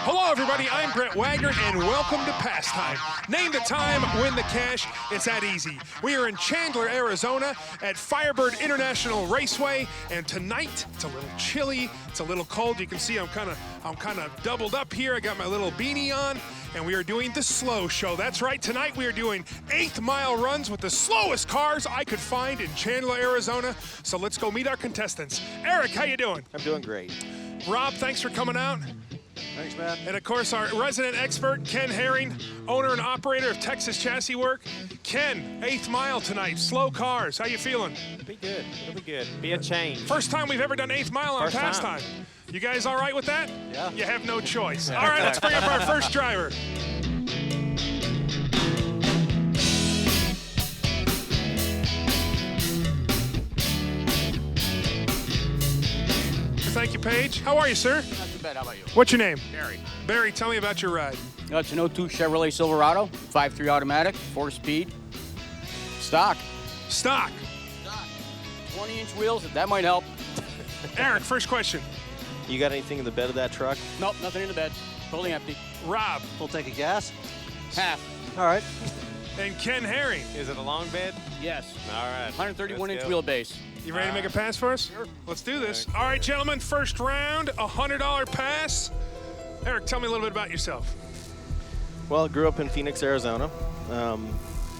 Hello, everybody. I'm Brett Wagner, and welcome to Pastime. Name the time, win the cash. It's that easy. We are in Chandler, Arizona at Firebird International Raceway, and tonight it's a little chilly. It's a little cold. You can see I'm kind of doubled up here. I got my little beanie on, and we are doing the slow show. That's right. Tonight we are doing 8th mile runs with the slowest cars I could find in Chandler, Arizona. So let's go meet our contestants. Eric, how you doing? I'm doing great. Rob, thanks for coming out. Thanks, man. And of course, our resident expert, Ken Herring, owner and operator of Texas Chassis Work. Ken, 8th mile tonight, slow cars. How you feeling? It'll be good. It'll be good. Be a change. First time we've ever done 8th mile on Pastime. You guys all right with that? Yeah. You have no choice. All right, let's bring up our first driver. Thank you, Paige. How are you, sir? Not too bad. How about you? What's your name? Barry. Barry, tell me about your ride. It's an 02 Chevrolet Silverado, 5.3 automatic, 4-speed, stock. Stock. 20-inch wheels, that might help. Eric, first question. You got anything in the bed of that truck? Nope, nothing in the bed. Totally empty. Rob. Full tank of gas? Half. All right. And Ken Herring. Is it a long bed? Yes. All right. 131-inch wheelbase. You ready to make a pass for us? Sure. Let's do this. All right, gentlemen, first round, $100 pass. Eric, tell me a little bit about yourself. Well, grew up in Phoenix, Arizona.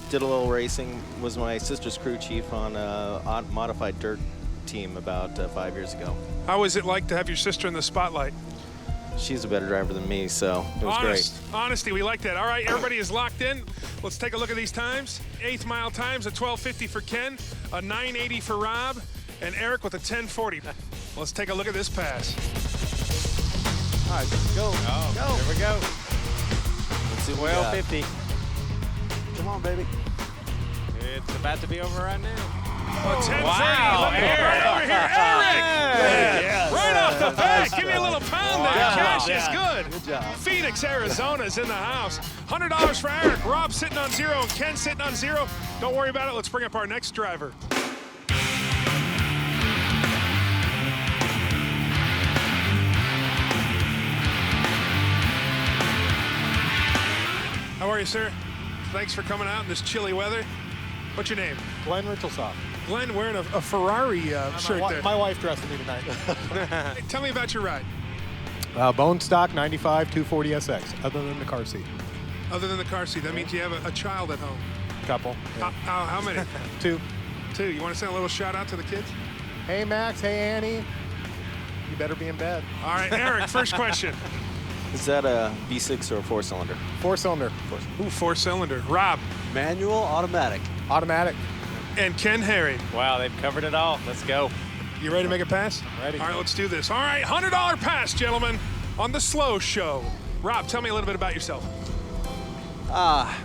Did a little racing. Was my sister's crew chief on a modified dirt team about 5 years ago. How was it like to have your sister in the spotlight? She's a better driver than me, so it was great. Honesty, we like that. All right, everybody is locked in. Let's take a look at these times. 8th mile times, a 12:50 for Ken, a 9:80 for Rob, and Eric with a 10:40. Let's take a look at this pass. All right, go. Oh, go. Here we go. Let's see what we got. 12:50. Come on, baby. It's about to be over right now. A 10:30. Wow, Let me get right over here. Eric! Yes. Right off the bat, give me a little pound there. Wow. Cash is good. Good job. Phoenix, Arizona is in the house. $100 for Eric. Rob sitting on 0 and Ken sitting on 0. Don't worry about it. Let's bring up our next driver. How are you, sir? Thanks for coming out in this chilly weather. What's your name? Glenn Richelsoff. Glenn wearing a Ferrari shirt there. My wife dressed me tonight. Hey, tell me about your ride. Bone stock 95 240 SX, other than the car seat. Other than the car seat, that means you have a child at home. Couple. Yeah. How many? Two. Two. You want to send a little shout out to the kids? Hey, Max. Hey, Annie. You better be in bed. All right, Eric, first question. Is that a V6 or a 4-cylinder? 4-cylinder. Ooh, 4-cylinder. Rob. Manual, automatic. Automatic. And Ken Herring. Wow, they've covered it all. Let's go. You ready to make a pass? Ready. All right, let's do this. All right, $100 pass, gentlemen, on the slow show. Rob, tell me a little bit about yourself.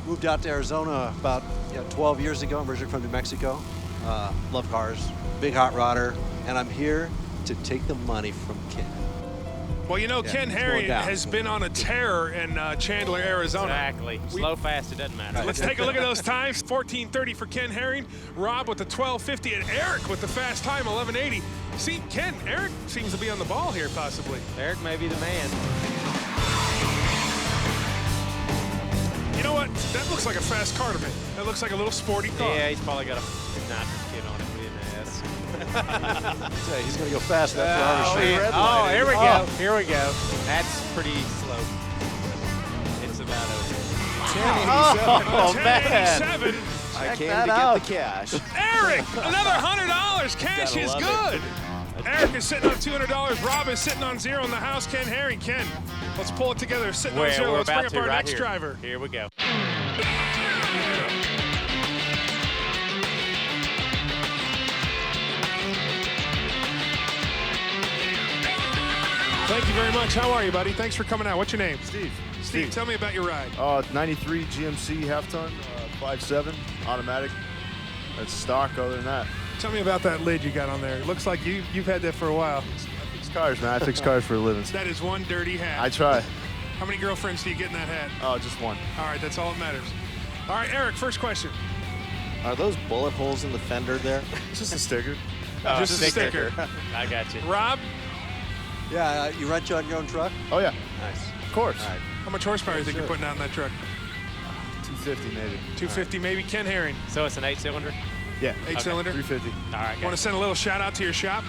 Moved out to Arizona about 12 years ago. I'm originally from New Mexico. Love cars, big hot rodder, and I'm here to take the money from Ken. Well, you know, Ken Herring has been on a tear in Chandler, Arizona. Exactly. Slow, fast, it doesn't matter. Let's take a look at those times. 14:30 for Ken Herring, Rob with the 12:50, and Eric with the fast time, 11:80. See, Eric seems to be on the ball here, possibly. Eric may be the man. You know what? That looks like a fast car to me. That looks like a little sporty car. Yeah, he's probably got a nitrous kit on it. We didn't ask. He's going to go fast. That Ferrari red Oh, light. here we go. Here we go. That's pretty slow. It's about over. Oh, man. 1087. I came to get the cash. Eric, another $100. Cash is good. Eric is sitting on $200. Rob is sitting on 0 in the house. Ken Herring. Ken, let's pull it together. Sitting on 0. We're Let's about bring up to our right next here. driver. Here we go. Thank you very much. How are you, buddy? Thanks for coming out. What's your name? Steve. Tell me about your ride. 93 GMC half-ton, 5.7 automatic. That's stock. Other than that, Tell me about that lid you got on there. It looks like you've had that for a while. I fix cars, man. I fix cars for a living. That is one dirty hat. I try. How many girlfriends do you get in that hat? Oh, just one. All right, that's all that matters. All right, Eric, first question. Are those bullet holes in the fender there? It's just a sticker. Just a sticker. I got you. Rob? Yeah, you rent on your own truck? Oh yeah. Nice. Of course. All right. How much horsepower do you think you're Sure. putting out in that truck? 250 maybe. 250 maybe. Ken Herring, So it's an 8-cylinder? Yeah. 8-cylinder. 350. All right, Want to send a little shout out to your shop?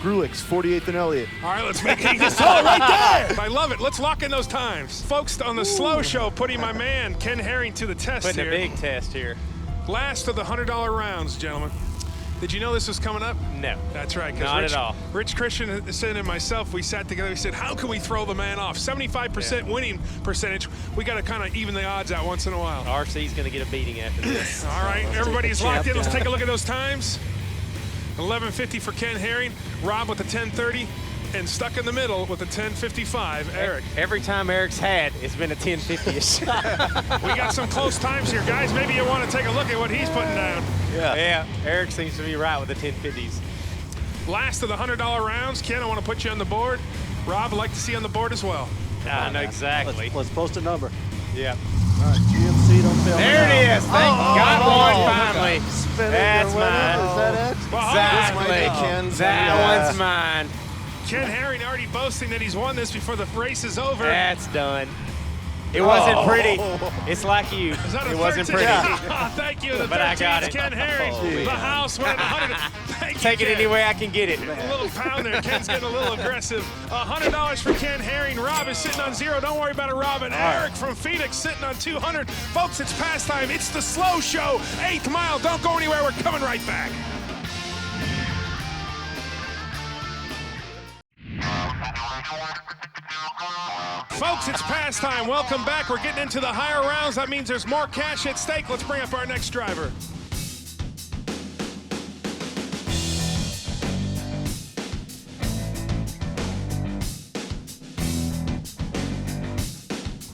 Grulix, 48th and Elliott. All right, let's make it right there. I love it. Let's lock in those times. Folks, on the slow show, putting my man Ken Herring to the test Putting here. a big test here. Last of the $100 rounds, gentlemen. Did you know this was coming up? No. That's right. 'Cause Not Rich, at all. Rich Christensen and myself, we sat together. We said, how can we throw the man off? 75% winning percentage. We got to kind of even the odds out once in a while. RC's going to get a beating after this. All right, let's everybody's take the locked in. champ Let's down. take a look at those times. 11:50 for Ken Herring. Rob with the 10:30. And stuck in the middle with the 10:55, Eric. Every time Eric's had, it's been a 1050-ish. We got some close times here, guys. Maybe you want to take a look at what he's putting down. Yeah, Eric seems to be right with the 1050s. Last of the $100 rounds. Ken, I want to put you on the board. Rob, I'd like to see you on the board as well. I know exactly. Let's post a number. Yeah. All right, GMC, don't fail. There it is. Thank God one finally. Spinning That's your winner. mine. Is that it? Well, hold on. Exactly. Ken's That one's mine. Ken Herring already boasting that he's won this before the race is over. That's done. It wasn't pretty. It's like you. Is that a It wasn't 13? pretty. Thank you. The But I got 13's it. Ken Herring. The house went 100. Thank you, Take it Ken. any way I can get it. A little pound there. Ken's getting a little aggressive. $100 for Ken Herring. Rob is sitting on 0. Don't worry about it, Rob. And Eric from Phoenix sitting on 200. Folks, it's pastime. It's the slow show. 8th mile. Don't go anywhere. We're coming right back. Folks, it's pastime. Welcome back. We're getting into the higher rounds. That means there's more cash at stake. Let's bring up our next driver.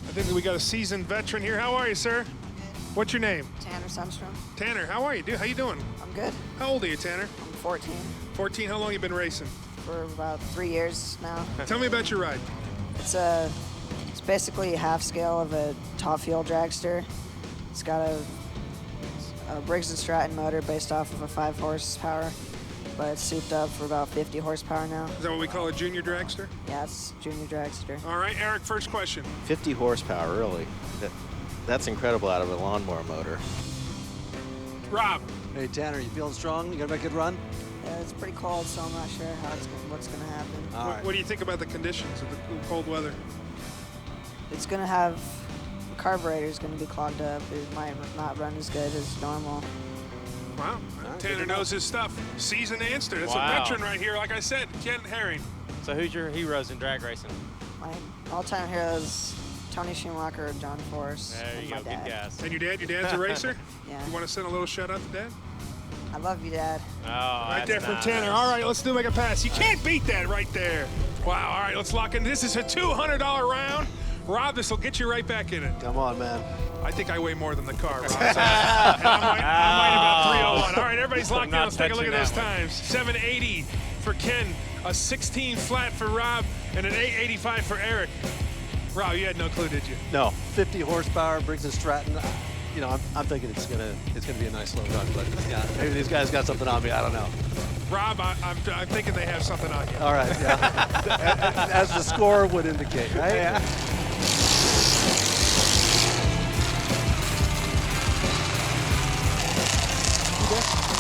I think we got a seasoned veteran here. How are you, sir? What's your name? Tanner Sundstrom. Tanner, how are you, dude? How you doing? I'm good. How old are you, Tanner? I'm 14 14. How long you been racing? for about 3 years now. Tell me about your ride. It's basically a half scale of a top fuel dragster. It's got a Briggs & Stratton motor based off of a 5 horsepower, but it's souped up for about 50 horsepower now. Is that what we call a junior dragster? Yeah, it's junior dragster. All right, Eric, first question. 50 horsepower, really. That's incredible out of a lawnmower motor. Rob. Hey, Tanner, you feeling strong? You gonna make a good run? Yeah, it's pretty cold, so I'm not sure what's gonna happen. All right. What do you think about the conditions of the cold weather? It's gonna have the carburetor's gonna be clogged up. It might not run as good as normal. Wow, right, Tanner good to know. knows his stuff. Seasoned answer. That's a Wow. veteran right here. Like I said, Ken Herring. So who's your heroes in drag racing? My all-time heroes: Tony Schumacher, John Force, There and you my go, dad. good guys. And your dad's a racer? Yeah. You want to send a little shout out to Dad? I love you, Dad. Oh, Right that's there from nice. Tanner. All right, let's make a pass. You can't beat that right there. Wow, all right, let's lock in. This is a $200 round. Rob, this will get you right back in it. Come on, man. I think I weigh more than the car, Rob. So I might about 301. All right, everybody's locked in. not Let's take a look at those touching that times. 780 for Ken, a 16 flat for Rob, and an 885 for Eric. Rob, you had no clue, did you? No. 50 horsepower, Briggs & Stratton. You know, I'm thinking it's gonna be a nice little run, but yeah, maybe these guys got something on me. I don't know. Rob, I'm thinking they have something on you. All right, yeah. As the score would indicate, right? Yeah.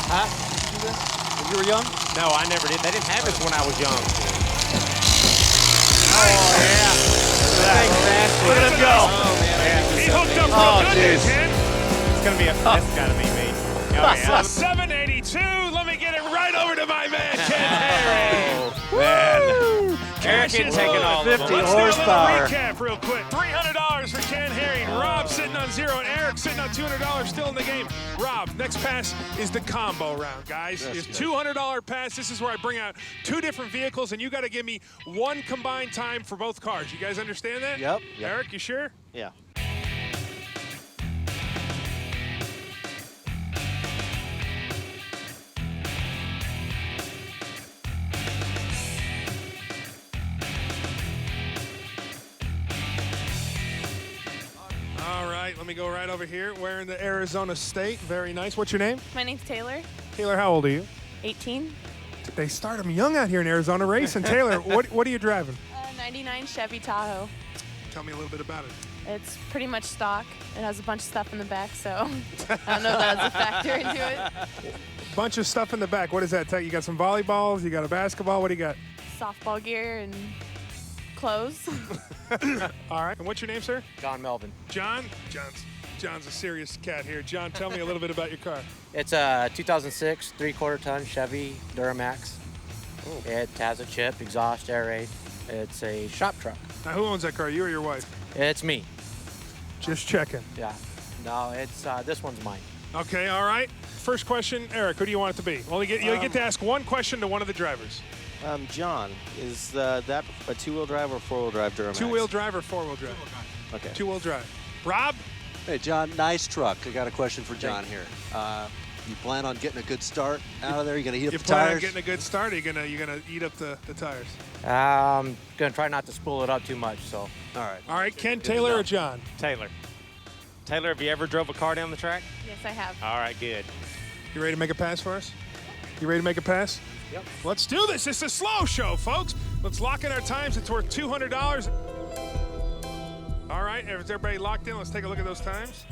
Huh? When you were young? No, I never did. They didn't have this when I was young. Oh, yeah. Thanks, man. Let him go. Oh, man. He hooked up real good there, jeez. Ken. It's going to be that's got to be me. Oh, yeah. 782. Let me get it right over to my man, Ken Herring. Man. Eric Cash ain't is taking low. all of them. Let's Let's horsepower. do a little recap real quick. $300 for Ken Herring. Rob sitting on 0, and Eric sitting on $200 still in the game. Rob, next pass is the combo round, guys. It's $200 pass. This is where I bring out 2 different vehicles, and you got to give me 1 combined time for both cars. You guys understand that? Yep. Eric, you sure? Yeah. All right, let me go right over here. Wearing the Arizona State. Very nice. What's your name? My name's Taylor, Taylor, how old are you? 18, They start them young out here in Arizona racing. Taylor, what are you driving? 99 99 Chevy Tahoe. Tell me a little bit about it. It's pretty much stock. It has a bunch of stuff in the back, so I don't know if that's a factor into it. Bunch of stuff in the back. What does that tell you? You got some volleyballs, you got a basketball, what do you got? Softball gear and clothes. All right, and what's your name, sir? John Melvin. John? John's a serious cat here. John, tell me a little bit about your car. It's a 2006 3/4 ton Chevy Duramax. Oh. It has a chip, exhaust, air raid. It's a shop truck. Now, who owns that car, you or your wife? It's me. Just checking. Yeah. No, it's this one's mine. Okay, all right. First question, Eric, who do you want it to be? You get to ask one question to one of the drivers. John, is that a two-wheel drive or four-wheel drive Duramax? Two-wheel drive or four-wheel drive? Okay. Two-wheel drive. Rob? Hey, John, nice truck. I got a question for John here. You plan on getting a good start out of there? You gonna heat up the You plan on tires? getting a good start, or you gonna eat up the tires? Gonna try not to spool it up too much, so. All right. All right, Ken, Taylor, or John? Taylor. Taylor, have you ever drove a car down the track? Yes, I have. All right, good. You ready to make a pass for us? You ready to make a pass? Yep. Let's do this. It's a slow show, folks. Let's lock in our times. It's worth $200. All right, is everybody locked in? Let's take a look at those times.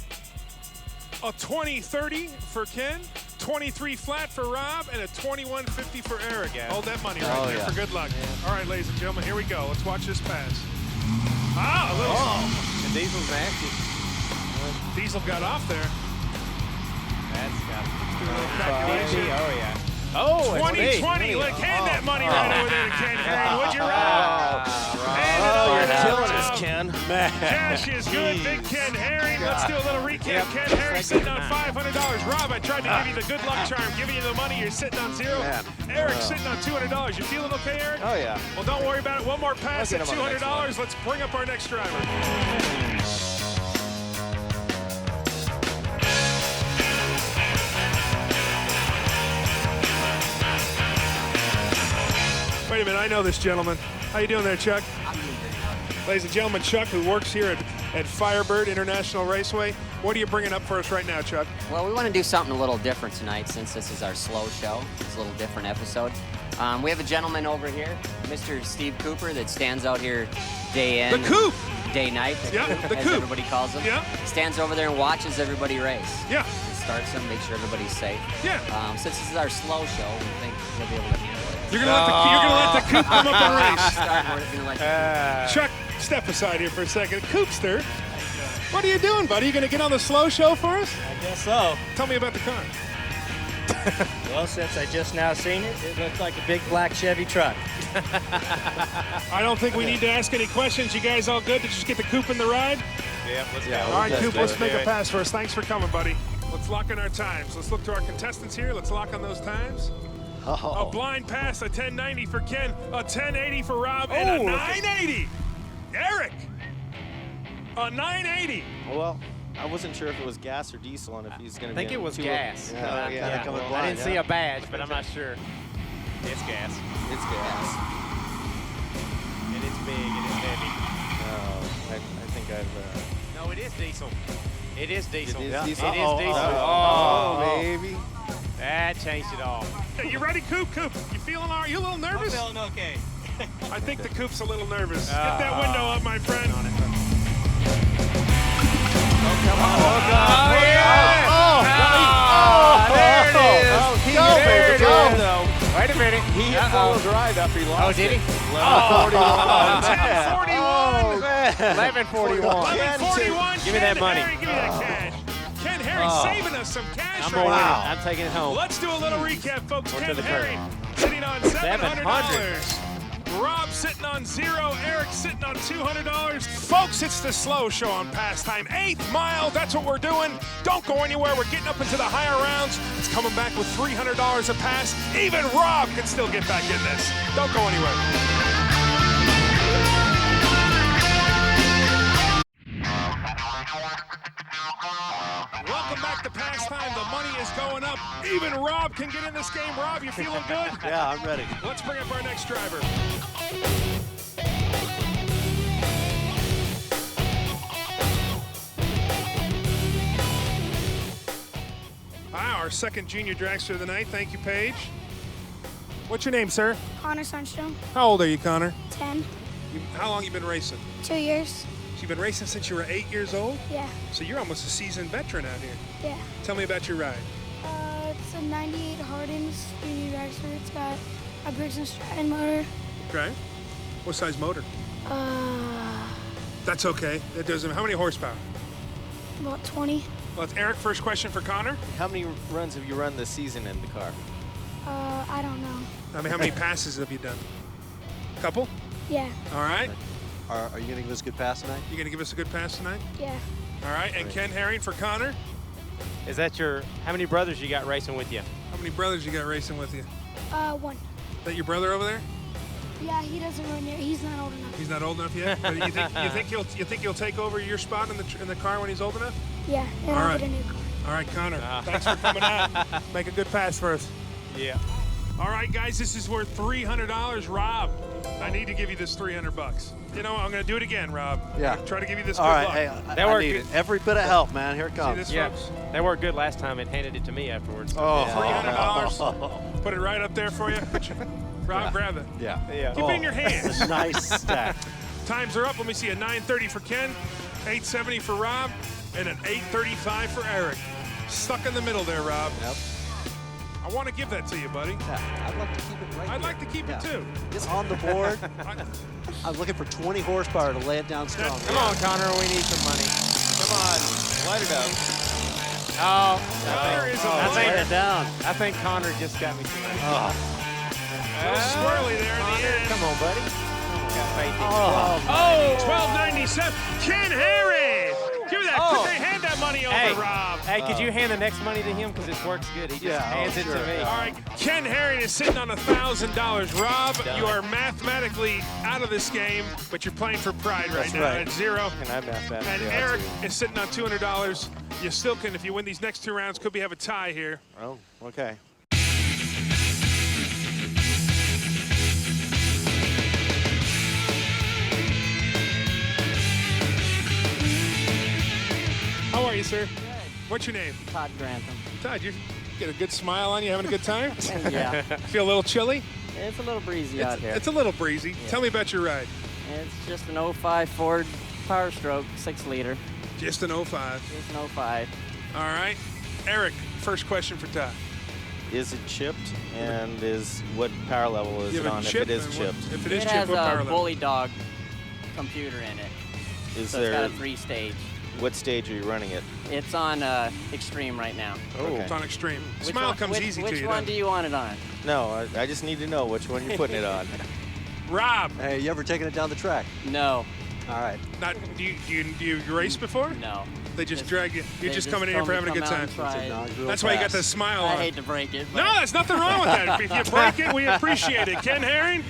A 20.30 for Ken, 23 flat for Rob, and a 21.50 for Eric. Yeah. Hold that money right there for good luck. Yeah. All right, ladies and gentlemen, here we go. Let's watch this pass. Ah, a little. The Diesel's nasty. Diesel got off there. That's got Do a little calculation. Oh, yeah. Oh, 2020. Look, hand that money right over there to Ken Herring. Would you, Rob? You're killing us, Ken. Cash is good, Big Ken Herring. Let's do a little recap. Ken Herring sitting on $500. Rob, I tried to give you the good luck charm, giving you the money. You're sitting on zero. Eric sitting on $200. You feeling okay, Eric? Oh, yeah. Well, don't worry about it. One more pass at $200. Let's bring up our next driver. Wait a minute, I know this gentleman. How you doing there, Chuck? I'm doing great. Ladies and gentlemen, Chuck, who works here at Firebird International Raceway. What are you bringing up for us right now, Chuck? Well, we want to do something a little different tonight since this is our slow show. It's a little different episode. We have a gentleman over here, Mr. Steve Cooper, that stands out here day in. The Coop! Day night, the as Coop. everybody calls him. Yeah. Stands over there and watches everybody race. Yeah. Starts them, makes sure everybody's safe. Yeah. Since this is our slow show, we think he'll be able to handle it. You're gonna let the Coop come up and race. We're gonna let Chuck, step aside here for a second. Coopster, what are you doing, buddy? You gonna get on the slow show for us? I guess so. Tell me about the car. Well, since I just now seen it, it looks like a big black Chevy truck. I don't think we need to ask any questions. You guys all good to just get the Coop in the ride? Yeah, let's go. All right, Coop, let's make a pass for us. Thanks for coming, buddy. Let's lock in our times. Let's look to our contestants here. Let's lock on those times. A blind pass, a 1090 for Ken, a 1080 for Rob, and a 980. Eric, a 980. Well, I wasn't sure if it was gas or diesel and if he's going to be I think it was gas. Yeah. I didn't see a badge, but I'm not sure. It's gas. It's gas. And it's big and it's heavy. I think I've... No, it is diesel. It is diesel. It is Yeah. diesel? It is diesel. baby. That changed it all. You ready, Coop? Coop, you feeling all right? You a little nervous? I'm feeling okay. I think the Coop's a little nervous. Get that window up, my friend. Wait a minute. He hit four-wheel drive after he lost did he? 11:41. 11:41. Give me that money. Give me that cash. Ken Herring saving us some cash I'm right winning. now. I'm taking it home. Let's do a little recap, folks. Going Ken to the Herring sitting on $700. Rob sitting on zero. Eric sitting on $200. Folks, it's the slow show on Pastime. 8th mile, that's what we're doing. Don't go anywhere. We're getting up into the higher rounds. It's coming back with $300 a pass. Even Rob can still get back in this. Don't go anywhere. Welcome back to Pastime. The money is going up. Even Rob can get in this game. Rob, you feeling good? Yeah, I'm ready. Let's bring up our next driver. Hi, our second junior dragster of the night. Thank you, Paige. What's your name, sir? Connor Sunstrom, How old are you, Connor? 10. How long you been racing? 2 years. You've been racing since you were 8 years old? Yeah. So you're almost a seasoned veteran out here. Yeah. Tell me about your ride. It's a 98 Hardin Speedy Dragster. It's got a Briggs & Stratton motor. Okay. What size motor? That's okay. That doesn't. How many horsepower? About 20. Well, it's Eric. First question for Connor. How many runs have you run this season in the car? I don't know. I mean, how many passes have you done? Couple? Yeah. All right. Are you going to give us a good pass tonight? You going to give us a good pass tonight? Yeah. All right. And Ken Herring for Connor. Is that your, how many brothers you got racing with you? How many brothers you got racing with you? 1. That your brother over there? Yeah, he doesn't run yet. He's not old enough. He's not old enough yet. But you think he'll take over your spot in the car when he's old enough? Yeah. And All I'll right. get a new car. All right, Connor. Thanks for coming out. Make a good pass for us. Yeah. All right, guys, this is worth $300. Rob, I need to give you this $300. You know, I'm going to do it again, Rob. Yeah. Try to give you this All good right, luck. hey, That I worked need good. it. Every bit of help, man. Here it comes. See this, Yeah, folks? that worked good last time. It handed it to me afterwards. Oh, $300. Put it right up there for you. Rob, grab it. Yeah. Yeah. Keep it in your hands. Nice stack. Times are up. Let me see. A 9:30 for Ken, 8:70 for Rob, and an 8:35 for Eric. Stuck in the middle there, Rob. Yep. I want to give that to you, buddy. Yeah, I'd like to keep it right I'd there. like to keep it too. It's on the board. I'm looking for 20 horsepower to lay it down strong. Come on, Connor. We need some money. Come on, light it up. Oh, There is a I light. think, Lay it down. I think Connor just got me some money. A little swirly there in the end. Come on, buddy. Got faith in Oh, 1297. Ken Harry. Give me that. Oh. Hey, hand that money over, Hey. Rob. Hey, could you hand the next money to him? Because this works good. He just hands it to me. All right, Ken Herring is sitting on $1,000. Rob, you are mathematically out of this game, but you're playing for pride right That's now right. at 0. And I mathematically And ought Eric to. is sitting on $200. You still can, if you win these next 2 rounds, could have a tie here. Oh, okay. How are you, sir? What's your name? Todd Grantham. Todd, you get a good smile on you, having a good time? Yeah. Feel a little chilly? It's a little breezy out here. It's a little breezy. Tell me about your ride. It's just an 05 Ford Power Stroke, 6-liter. Just an 05. Just an 05. All right. Eric, first question for Todd. Is it chipped? And what power level is You it have a on chip if it is and what- chipped? If it is It chipped, has what power a level? Bully Dog computer in it. Is So there? it's got a 3-stage. What stage are you running it? It's on Extreme right now. Oh, It's on extreme. Which Smile one- comes which, easy which to you. one doesn't do you want it on? no, I just need to know which one you're putting it on. it? Rob, Hey, you ever taken it down the track? No, All right. not, do you race before? no. They just drag you. You're They just coming in here told for me having a good come out time. and try it. Inaugural That's why you got pass. the smile I on. hate to break it. No, there's nothing wrong with that. If you break it, we appreciate it. Ken Herring,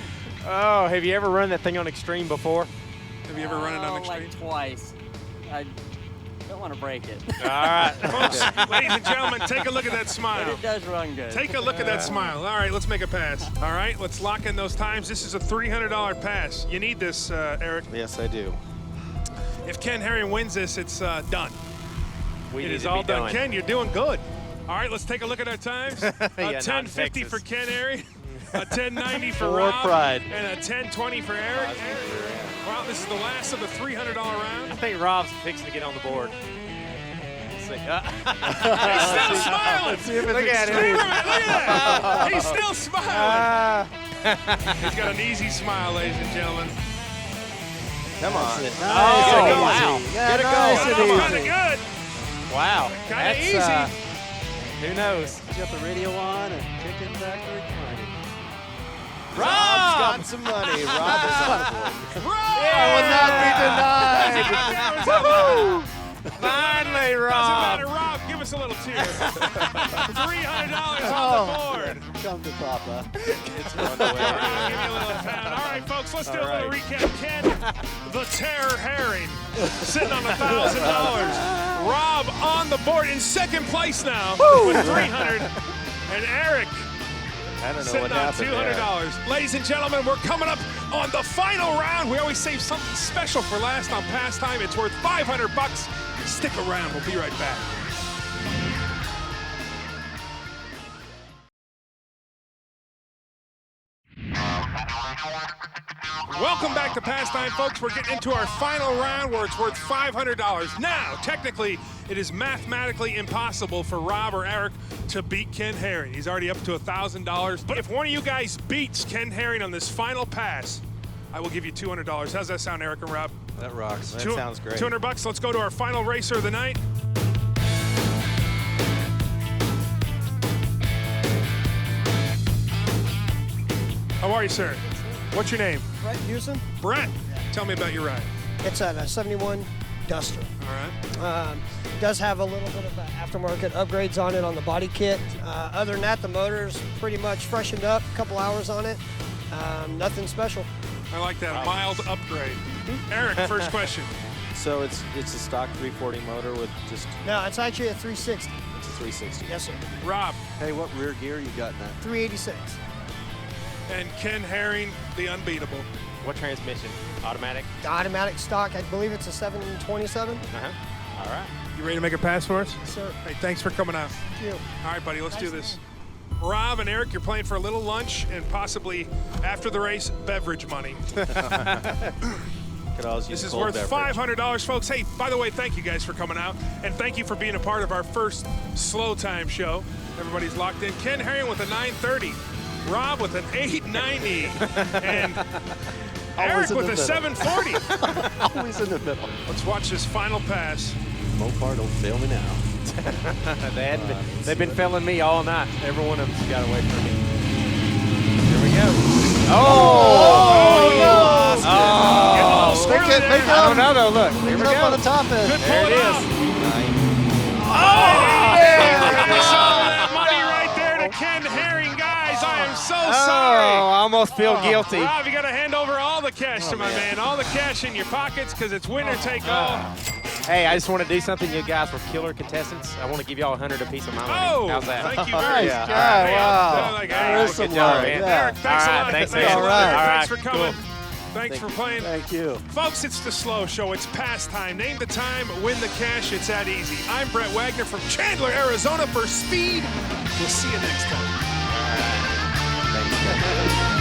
Oh, have you ever run that thing on Extreme before? have you ever run it on extreme? Like twice. I don't want to break it. All right. Folks, ladies and gentlemen, take a look at that But smile. it does run good. Take a look at that smile. All right, let's make a pass. All right, let's lock in those times. This is a $300 pass. You need this, Eric. Yes, I do. If Ken Herring wins this, it's done. We It need is to all be done. done. Ken, you're doing good. All right, let's take a look at our times. A Yeah, not 1050 for Texas. Ken Herring, a 1090 for For Rob, pride. and a 1020 for Eric. Well, this is the last of the $300 I round. think Rob's fixing to get on the board. Let's see. He's still smiling. Look at Look him. at that. He's still smiling. Ah. He's got an easy smile, ladies and gentlemen. Come on. Nice Oh, and wow. easy. Get it nice going. and Kind of easy. good. Wow. Kinda That's, easy. Who knows? You got the radio on and kicking back the recording. Rob's got some money. Rob is on the board. I will not be denied. Finally, Doesn't Rob. matter, Rob. Give us a little cheer. $300 on the board. Come to Papa. It's on the All way. right, give me a little pound. All right, folks, let's do a little recap. Ken, the Terror Herring, sitting on $1,000. Rob on the board in second place now with $300, and Eric I don't know sitting what on happened $200. there. Ladies and gentlemen, we're coming up on the final round. We always save something special for last on Pastime. It's worth $500. Stick around. We'll be right back. Welcome back to Pastime, folks. We're getting into our final round where it's worth $500. Now, technically, it is mathematically impossible for Rob or Eric to beat Ken Herring. He's already up to $1,000. But if one of you guys beats Ken Herring on this final pass, I will give you $200. How's that sound, Eric and Rob? That rocks. That sounds great. $200. Let's go to our final racer of the night. How are you, sir? What's your name? Brett Houston. Brett, tell me about your ride. It's a 71 Duster. All right. Does have a little bit of aftermarket upgrades on it on the body kit. Other than that, the motor's pretty much freshened up, a couple hours on it. Nothing special. I like that, a mild upgrade. Eric, first question. So it's a stock 340 motor with just... No, it's actually a 360. It's a 360. Yes, sir. Rob. Hey, what rear gear you got in that? 386. And Ken Herring, the unbeatable. What transmission? Automatic? The automatic stock, I believe it's a 727. All right. You ready to make a pass for us? Yes, sir. Hey, thanks for coming out. Thank you. All right, buddy, let's Nice do this. Rob and Eric, you're playing for a little lunch and possibly, after the race, beverage money. Could always use This is cold worth beverage. $500, folks. Hey, by the way, thank you guys for coming out, and thank you for being a part of our first slow time show. Everybody's locked in. Ken Herring with a 930, Rob with an 890, and Eric with a 740. Always in the middle. Let's watch this final pass. Mopar, don't fail me now. They've been failing me all night. Every one of them's got away from me. Here we go. Make it I don't know, though. Look. Here we up go. on the top end. Good There pull it off. Money right there to Ken Herring, guys. I am so sorry. Oh, I almost feel guilty. Rob, you got to hand over all the cash to my man. All the cash in your pockets because it's winner take all. Hey, I just want to do something. You guys were killer contestants. I want to give y'all 100 apiece of my money. Oh, how's that? thank you very much. Wow. There is some good job, love. man. Yeah. Eric, thanks a lot. Thanks, Thanks man. a lot. All right. Thanks for coming. Thanks for playing. Thank you. Folks, it's the slow show. It's pastime. Name the time, win the cash. It's that easy. I'm Brett Wagner from Chandler, Arizona for Speed. We'll see you next time. Thanks.